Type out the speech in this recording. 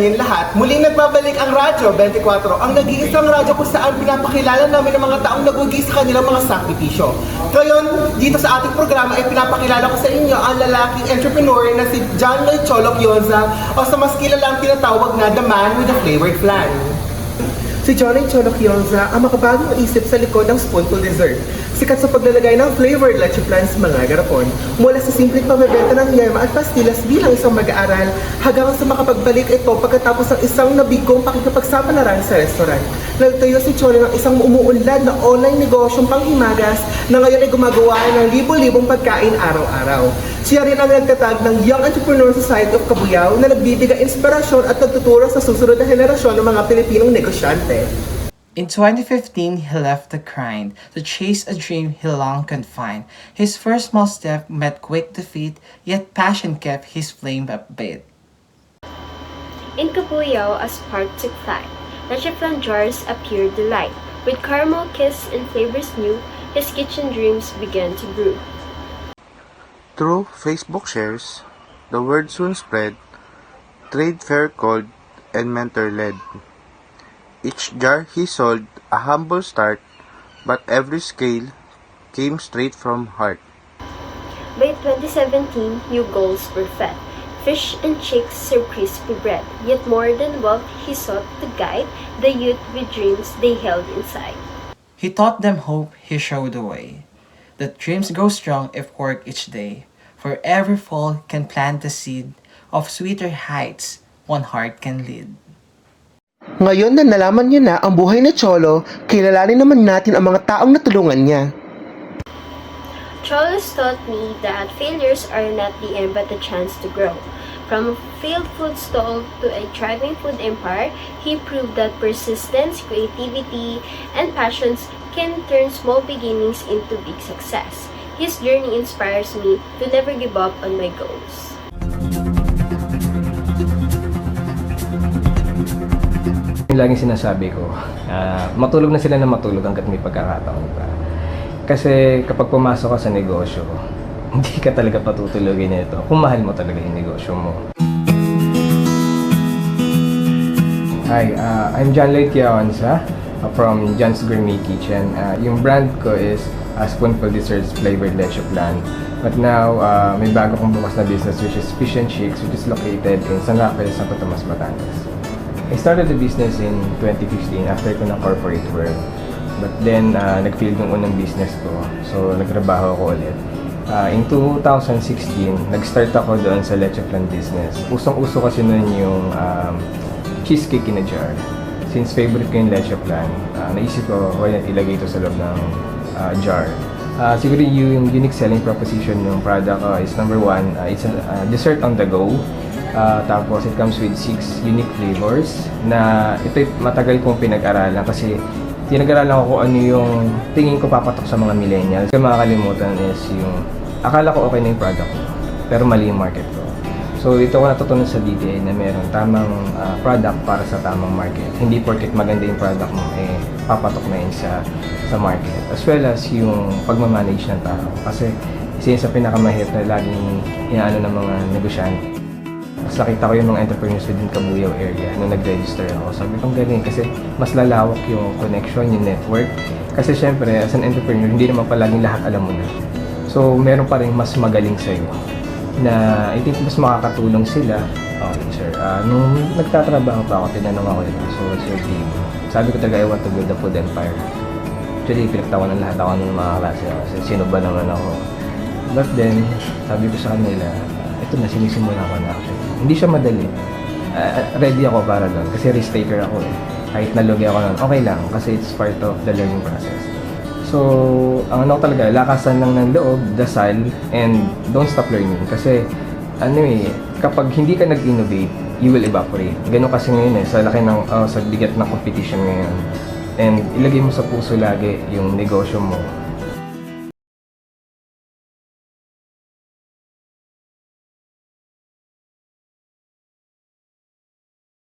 niyo lahat, muling nagbabalik ang Radyo 24, ang nag-iisang radyo kung saan pinapakilala namin ang mga taong nagugi sa kanilang mga sakripisyo. Ngayon, dito sa ating programa ay pinapakilala ko sa inyo ang lalaking entrepreneur na si John Lloyd Cholo Quionza o sa mas kilalang tinatawag na The Man with the Flavored Flan. Si Johnny Cholo Quionza ang makabagong isip sa likod ng Spoonful Dessert. Sikat sa paglalagay ng flavored leche flan sa mga garapon. Mula sa simpleng pamebenta ng yema at pastillas bilang isang mag-aaral, hanggang sa makapagbalik ito pagkatapos ng isang nabigong pakikipagsapalaran sa restaurant. Nagtayo si Cholo ng isang umuunlad na online negosyong panghimagas na ngayon ay gumagawa ng libo-libong pagkain araw-araw. Siya rin ang nagtatag ng Young Entrepreneur Society of Cabuyao na nagbibigay inspirasyon at nagtuturo sa susunod na henerasyon ng mga Pilipinong negosyante. In 2015, he left the grind to chase a dream he long confined. His first small step met quick defeat, yet passion kept his flame upbeat. In Cabuyao, a spark took flight. Leche flan jars appeared delight. With caramel kiss and flavors new, his kitchen dreams began to brew. Through Facebook shares, the word soon spread, trade fair called, and mentor led. Each jar he sold a humble start, but every scale came straight from heart. By 2017, new goals were fed. Fish and chicks serve crispy bread, yet more than wealth he sought to guide the youth with dreams they held inside. He taught them hope, he showed the way. That dreams grow strong if worked each day. For every fall can plant the seed of sweeter heights one heart can lead. Ngayon na nalaman niyo na ang buhay ni Cholo, kilalanin naman natin ang mga taong natulungan niya. Cholos taught me that failures are not the end but a chance to grow. From a failed food stall to a thriving food empire, he proved that persistence, creativity, and passions can turn small beginnings into big success. His journey inspires me to never give up on my goals. Laging sinasabi ko, matulog na sila na matulog hanggat may pagkakataon pa. Kasi kapag pumasok ka sa negosyo, hindi ka talaga patutulogin nito kung mahal mo talaga yung negosyo mo. Hi, I'm John Lloyd Quionza from John's Gourmet Kitchen. Yung brand ko is Spoonful Desserts Flavored Leche Flan. But now, may bago kong bukas na business which is Fish and Chicks, which is located in San Rafael, Santo Tomas, Batangas. I started the business in 2015 after ko ng corporate world. But then, nag-fail yung unang business ko. So, nagtrabaho ako ulit. In 2016, nag-start ako doon sa Leche Flan business. Usong-uso kasi noon yung cheesecake in a jar. Since favorite ko yung Leche Flan, naisip ko, why not ilagay ito sa loob ng jar. Siguro yung unique selling proposition ng product is number one, it's a dessert on the go. Tapos it comes with 6 unique flavors na ito matagal kong pinag-aralan kasi pinag-aralan ko kung ano yung tingin ko papatok sa mga millennials. Yung makakalimutan is yung akala ko okay na yung product ko pero mali yung market ko. So ito ko natutunan sa DTI na meron tamang product para sa tamang market. Hindi porket maganda yung product mo papatok na yun sa market. As well as yung pagmamanage ng tao kasi isa yun sa pinakamahirap na laging inaano ng mga negosyante. Mas nakita ko yung mga entrepreneurs within Cabuyao area nung nag-register ako. Sabi kong galing kasi mas lalawak yung connection, yung network. Kasi syempre, as an entrepreneur, hindi naman palaging lahat alam mo na. So, meron pa rin mas magaling sa'yo na I think mas makakatulong sila. Okay, sir. Nung nagtatrabaho pa ako, tinanong ako ito. So, what's your dream? Sabi ko talaga, I want to build a food empire. Actually, pinagtawanan lahat ako ng mga klase ako. Kasi sino ba naman ako? But then, sabi ko sa kanila, ito na, sinisimulan ko na actually. Hindi siya madali. Ready ako para doon kasi risk taker ako eh. Kahit nalugi ako nun, okay lang kasi it's part of the learning process. So, ang ano talaga, lakasan lang ng loob, dasal, and don't stop learning. Kasi, kapag hindi ka nag-innovate, you will evaporate. Ganun kasi ngayon sa laki ng, sa bigat ng competition ngayon. And ilagay mo sa puso lagi yung negosyo mo.